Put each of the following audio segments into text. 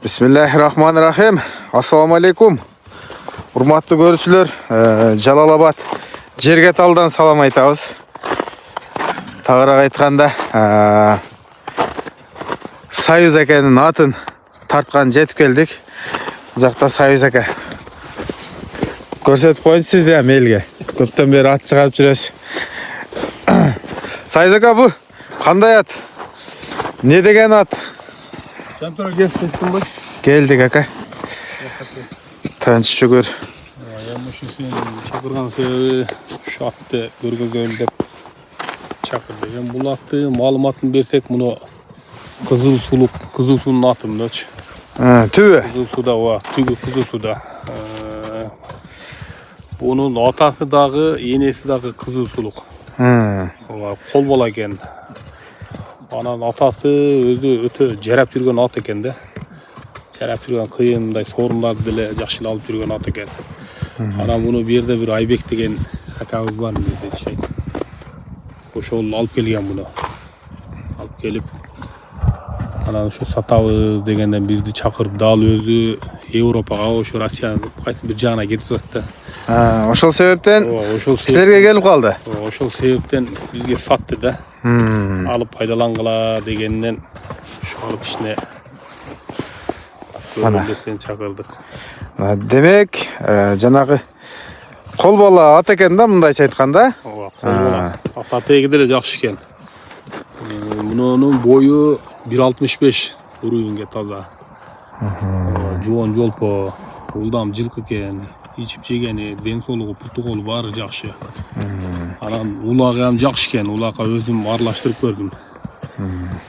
Bismillahirrahmanirrahim. Assalamu alaikum. Урматтуу көрүүчүлөр, Жалалабад жерге талдан салам айтабыз. Тагыраак айтканда, Союз акенин атын тарткан жетип келдик. Жакта Союз ака. Көрсөтүп коюңуз сизди ham элге. Көптөн бери ат чыгарып жүрөсүз. Союз ака, бу кандай ат? Не деген ат? Жантура келсең бай. Келдик ака. Тынч шүгүр. Сен чакырган себеби ушу атты көргөзөлү деп чакырды. Бул атты маалыматын берсек, муну Кызыл суунун аты мынычы. Түбү. Кызыл сууда, түбү Кызыл сууда. Бунун атасы дагы, энеси дагы Кызыл сулук. Кол бала экен. Анан атасы өзү өтө жарап жүргөн ат экен да. Жарап жүргөн кыйын мындай сорундарды деле жакшы алып жүргөн ат экен. Анан муну бу жерде бир Айбек деген акабыз бар менде жашайт. Ошол алып келген муну. Алып келип, анан ушу сатабыз дегенден бизди чакырып, дал өзү Европага, ошо Россиянын кайсы бир жагына кетип атты. Ошол себептен силерге келип калды. Ошол себептен бизге сатты да. Алып пайдалангыла дегенден ушу алып кичине көргөндөн чакырдык. Демек, жанагы кол бала ат экен да, мындайча айтканда. Кол бала. Атапеги деле жакшы экен. Мунун бою 1.65 уровеньге таза. Жуан жолпо, улдам жылкы экен. Ичип жегени, ден соолугу, путу колу баары жакшы. Анан улагы ham жакшы экен. Улакка өзүм аралаштырып көрдүм.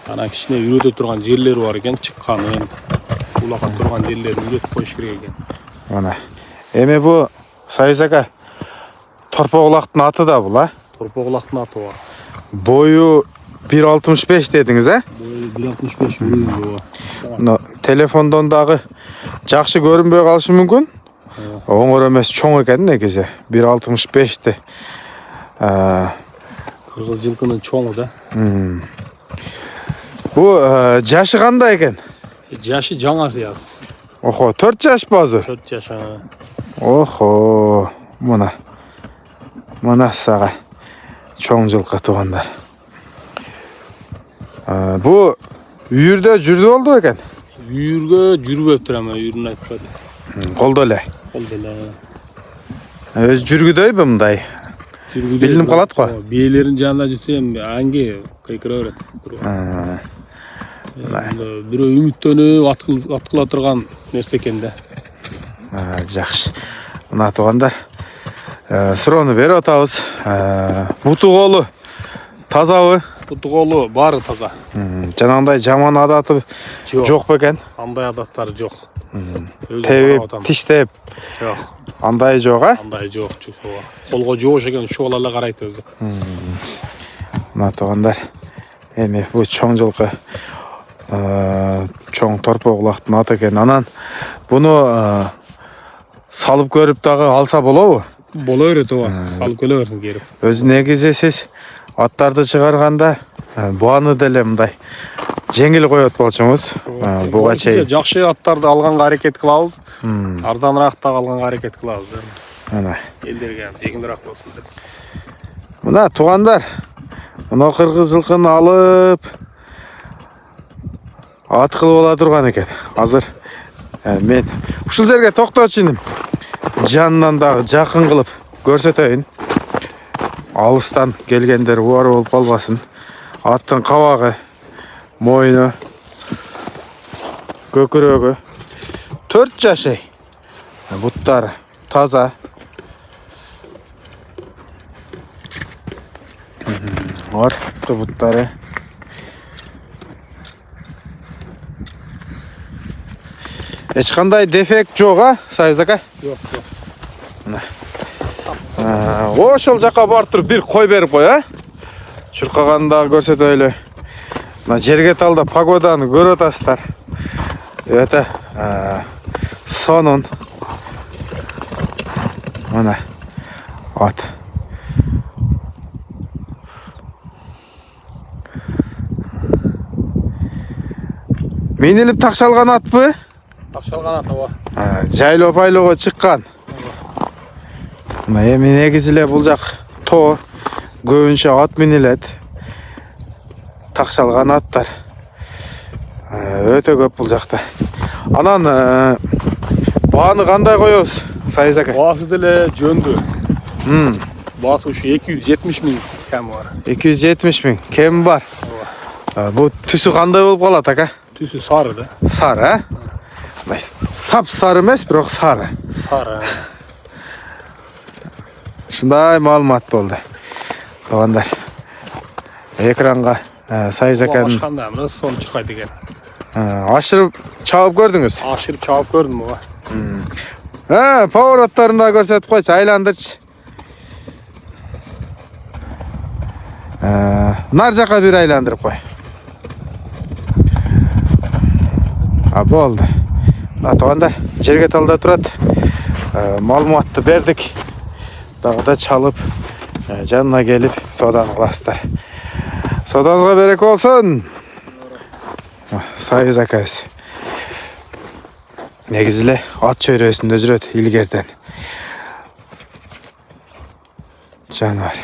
Анан кичине үйрөтө турган жерлери бар экен, чыкканын. Улакка турган жерлерин үйрөтүп коюш керек экен. Мына. Эми бу Союз ака торпоголактын аты да бул, Торпоголактын аты бар. Бою 1.65 дедиңиз, Бою 1.65 уровеньде бар. Телефондон дагы жакшы көрүнбөй калышы мүмкүн. Оңор эмес, чоң экен негизи. 1.65 Кыргыз жылкынын чоңу да. Бу жашы кандай экен? Жашы жаңа сыяр. Охо, 4 жашпы азыр? 4 жаш. Охо, мына сага чоң жылкы туугандар. Бу үйүрдө жүрдү болду экен? Үйүргө жүрбөптүр, ама үйүрүн айтпады. Колдо эле. Өз жүргүдөйбү мындай? Билинип калат го. Биелерин жанында жүрсөм, анги кыйкыра берет. Бирөө үмүттөнүп аткыла турган нерсе экен да. Жакшы. Мына туугандар, суроону берип атабыз. Буту колу тазабы? Буту колу баары таза. Жанагындай жаман адаты жок бекен? Андай адаттары жок. Тебип, тиштеп. Жок. Андай жок, Андай жок. Колго жоош экен, ушул эле карайт өзү. Мына туугандар, эми бу чоң жылкы, чоң торпоголактын аты экен. Анан буну салып көрүп дагы алса болобу? Боло берет, салып келе берсин келип. Өзү негизи сиз аттарды чыгарганда буаны деле мындай жеңил коет болчуңуз. Буга чейин жакшы аттарды алганга аракет кылабыз. Арзаныраак алганга аракет кылабыз. Мына Элдерге жеңилирээк болсун деп. Мына туугандар, мына кыргыз жылкын алып ат кылып ала турган экен. Азыр мен ушул жерге токточу иним. Жанынан дагы жакын кылып көрсөтөйүн. Алыстан келгендер убар болуп калбасын. Аттын кабагы, мойну, көкүрөгү 4 жашай. Буттары таза. Артты буттары. Эч кандай дефект жок, Союз ака? Жок. Ошол жака барып туруп бир кой берип кой, Чуркаганды көрсөтөйлү. Мына жерге талда погоданы көрүп атасыздар. Өтө сонун. Мына ат. Минилип такшалган атпы? Такшалган аты бар. Жайлоо пайлоого чыккан. Мына эми негизи эле бул жак тоо көбүнчө ат минилет. Такшалган аттар өтө көп бул жакта. Анан бааны кандай коебуз, Союз ака? Баасы деле жөндү. Баасы ушу 270 миң кем бар. 270 миң кем бар. Бу түсү кандай болуп калат, ака? Түсү сары да. Сары, сап сары эмес, бирок сары. Сары. Ушундай маалымат болду. Туугандар, экранга Союз аканын Башканда эмне сон чыкайт экен. ашырып чабып көрдүңүз. Ашырып чабып көрдүм буга. Повороттарын да көрсөтүп койчу, айландырчы. Нар жака бир айландырып кой. Болду. Туугандар, жерге талда турат. Маалыматты бердик. Дагы да чалып, жанына келип соодан кыласыздар. Соодаңызга береке болсун. Союз акабыз. Негизи эле ат чөйрөсүндө жүрөт илгерден. Жаныбар.